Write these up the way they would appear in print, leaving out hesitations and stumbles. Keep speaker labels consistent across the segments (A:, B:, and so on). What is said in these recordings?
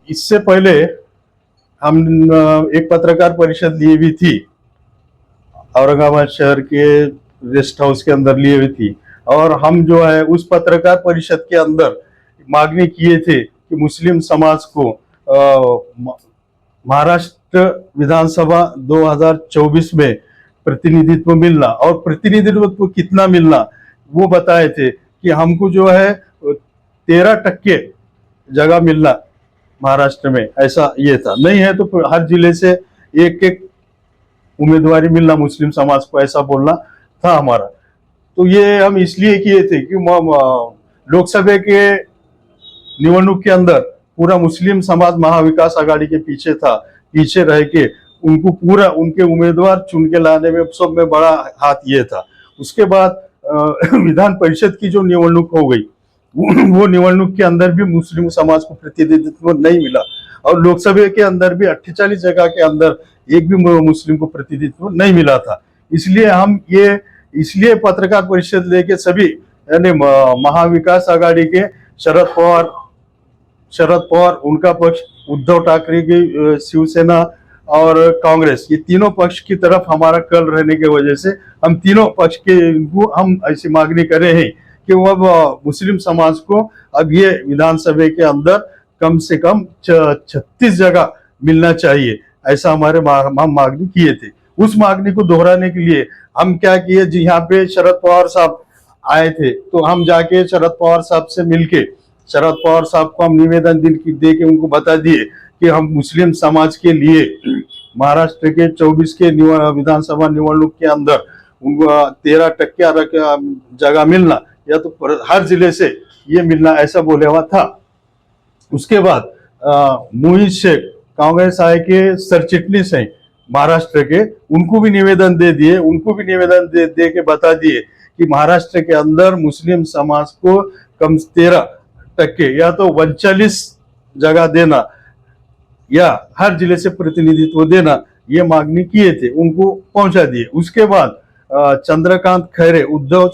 A: इससे पहले हम एक पत्रकार परिषद लिए हुई थी, औरंगाबाद शहर के रेस्ट हाउस के अंदर लिए हुई थी, और हम जो है उस पत्रकार परिषद के अंदर मांगनी किए थे कि मुस्लिम समाज को महाराष्ट्र विधानसभा 2024 में प्रतिनिधित्व मिलना, और प्रतिनिधित्व कितना मिलना वो बताए थे कि हमको जो है 13% जगह मिलना महाराष्ट्र में, ऐसा ये था। नहीं है तो हर जिले से एक एक उम्मीदवारी मिलना मुस्लिम समाज को, ऐसा बोलना था हमारा। तो ये हम इसलिए किए थे कि लोकसभा के निवडणूक के अंदर पूरा मुस्लिम समाज महाविकास आघाड़ी के पीछे था, पीछे रह के उनको पूरा उनके उम्मीदवार चुन के लाने में सब में बड़ा हाथ ये था। उसके बाद विधान परिषद की जो निवडणूक हो गई, वो निवडणूक के अंदर भी मुस्लिम समाज को प्रतिनिधित्व नहीं मिला, और लोकसभा के अंदर भी 48 जगह के अंदर एक भी मुस्लिम को प्रतिनिधित्व नहीं मिला था। इसलिए हम ये इसलिए पत्रकार परिषद लेके सभी यानी महाविकास आघाड़ी के शरद पवार उनका पक्ष, उद्धव ठाकरे की शिवसेना और कांग्रेस, ये तीनों पक्ष की तरफ हमारा कल रहने की वजह से हम तीनों पक्ष के हम ऐसी मांगनी कर रहे हैं कि वो मुस्लिम समाज को अब ये विधानसभा के अंदर कम से कम 36 जगह मिलना चाहिए, ऐसा हमारे हम मांगनी किए थे। उस मांगनी को दोहराने के लिए हम क्या किए, जी यहाँ पे शरद पवार साहब आए थे, तो हम जाके शरद पवार साहब से मिलके शरद पवार साहब को हम निवेदन दे के उनको बता दिए कि हम मुस्लिम समाज के लिए महाराष्ट्र के 24 के विधानसभा निवडणूक के अंदर उनको 13% जगह मिलना, या तो हर जिले से ये मिलना, ऐसा बोले हुआ था। उसके बाद मोहित शेख कांग्रेस आय के सरचिटनीस हैं महाराष्ट्र के, उनको भी निवेदन दे दिए, उनको भी निवेदन दे के बता दिए कि महाराष्ट्र के अंदर मुस्लिम समाज को कम 13% या तो 39 जगह देना या हर जिले से प्रतिनिधित्व देना, ये मांगनी किए थे, उनको पहुंचा दिए। उसके बाद चंद्रकांत खैरे उद्धव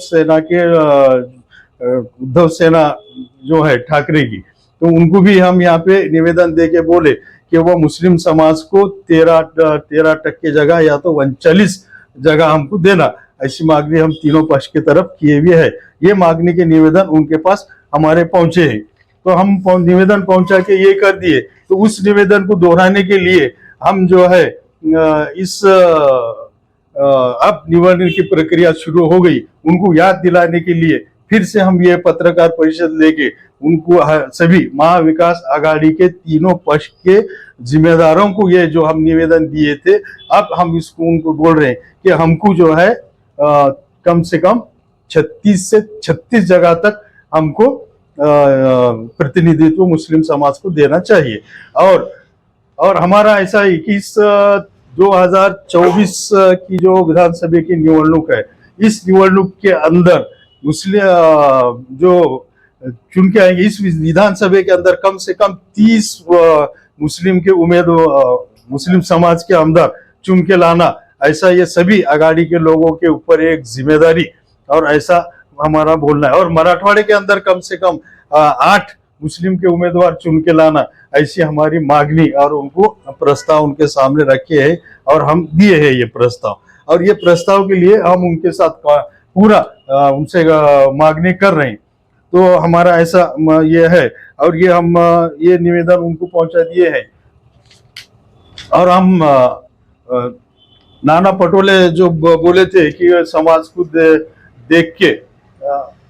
A: सेना जो है ठाकरे की, तो उनको भी हम यहाँ पे निवेदन दे के बोले कि वो मुस्लिम समाज को 13% जगह या तो 39 जगह हमको देना, ऐसी मांगनी हम तीनों पक्ष की तरफ किए हुए है। ये मांगनी के निवेदन उनके पास हमारे पहुंचे हैं, तो हम निवेदन पहुंचा के ये कर दिए। तो उस निवेदन को दोहराने के लिए हम जो है इस अब निवडणूक की प्रक्रिया शुरू हो गई, उनको याद दिलाने के लिए फिर से हम ये पत्रकार परिषद लेके उनको सभी महाविकास आघाड़ी के तीनों पक्ष के जिम्मेदारों को ये जो हम निवेदन दिए थे, अब हम इसको उनको बोल रहे हैं कि हमको जो है कम से कम 36 से 36 जगह तक हमको प्रतिनिधित्व मुस्लिम समाज को देना चाहिए। और हमारा ऐसा 2024 की जो विधानसभा की निवडणूक है, इस निवडणूक के अंदर मुस्लिम जो चुन के आएंगे, इस विधानसभा के अंदर कम से कम 30 मुस्लिम के मुस्लिम समाज के आमदार चुन के लाना, ऐसा ये सभी आघाड़ी के लोगों के ऊपर एक जिम्मेदारी और ऐसा हमारा बोलना है। और मराठवाड़े के अंदर कम से कम 8 मुस्लिम के उम्मीदवार चुन के लाना, ऐसी हमारी मांगनी और उनको प्रस्ताव उनके सामने रखे है और हम दिए हैं ये प्रस्ताव। और ये प्रस्ताव के लिए हम उनके साथ पूरा उनसे मांगनी कर रहे हैं। तो हमारा ऐसा ये है, और ये हम ये निवेदन उनको पहुंचा दिए हैं। और हम नाना पटोले जो बोले थे कि समाज को देख के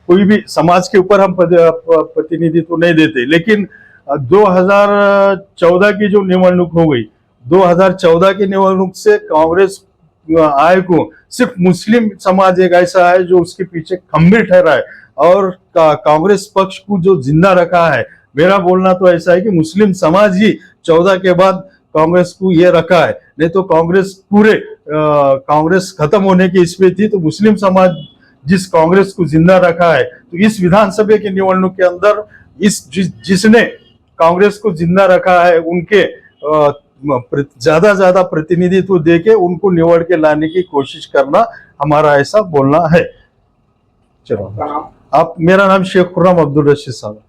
A: कोई भी समाज के ऊपर हम प्रतिनिधित्व नहीं देते, लेकिन 2014 की जो निवडणूक हो गई, 2014 की निवडणूक से कांग्रेस आय को सिर्फ मुस्लिम समाज एक ऐसा है जो उसके पीछे खंभे ठहरा है और कांग्रेस पक्ष को जो जिंदा रखा है। मेरा बोलना तो ऐसा है कि मुस्लिम समाज ही 14 के बाद कांग्रेस को ये रखा है, नहीं तो कांग्रेस पूरे कांग्रेस खत्म होने की इसमें थी, तो मुस्लिम समाज जिस कांग्रेस को जिंदा रखा है, तो इस विधानसभा की निवडणूक के अंदर जिसने कांग्रेस को जिंदा रखा है, उनके ज्यादा प्रतिनिधित्व देके उनको निवड़ के लाने की कोशिश करना, हमारा ऐसा बोलना है। चलो, आप मेरा नाम शेख खुर्रम अब्दुल रशीद साहब।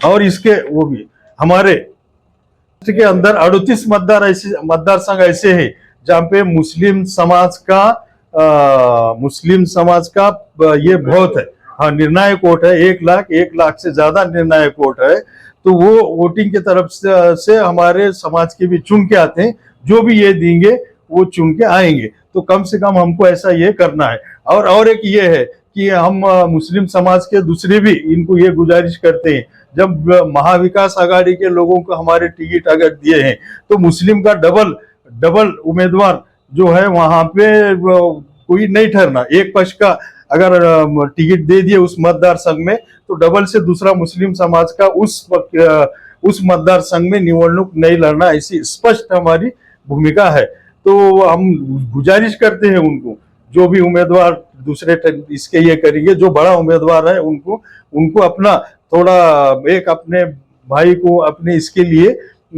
A: और इसके वो भी हमारे के अंदर 38 मतदार संघ ऐसे हैं जहाँ पे मुस्लिम समाज का ये बहुत है। हाँ, निर्णायक वोट है, 1 लाख से ज्यादा निर्णायक वोट है। तो वो वोटिंग की तरफ से हमारे समाज के भी चुन के आते हैं, जो भी ये देंगे वो चुन के आएंगे। तो कम से कम हमको ऐसा ये करना है। और एक ये है कि हम मुस्लिम समाज के दूसरे भी इनको ये गुजारिश करते हैं, जब महाविकास आघाड़ी के लोगों को हमारे टिकट अगर दिए हैं तो मुस्लिम का डबल उम्मीदवार जो है वहां पे कोई नहीं ठहरना। एक पक्ष का अगर टिकट दे दिए उस मतदार संघ में, तो डबल से दूसरा मुस्लिम समाज का उस मतदार संघ में निवडणूक नहीं लड़ना, ऐसी स्पष्ट हमारी भूमिका है। तो हम गुजारिश करते हैं उनको, जो भी उम्मीदवार दूसरे इसके ये करेंगे, जो बड़ा उम्मीदवार है उनको अपना थोड़ा एक अपने भाई को अपने इसके लिए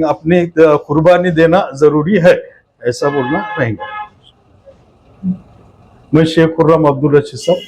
A: अपनी कुर्बानी देना जरूरी है, ऐसा बोलना रहेगा। मैं शेख खुर्रम अब्दुल रशीद साहब।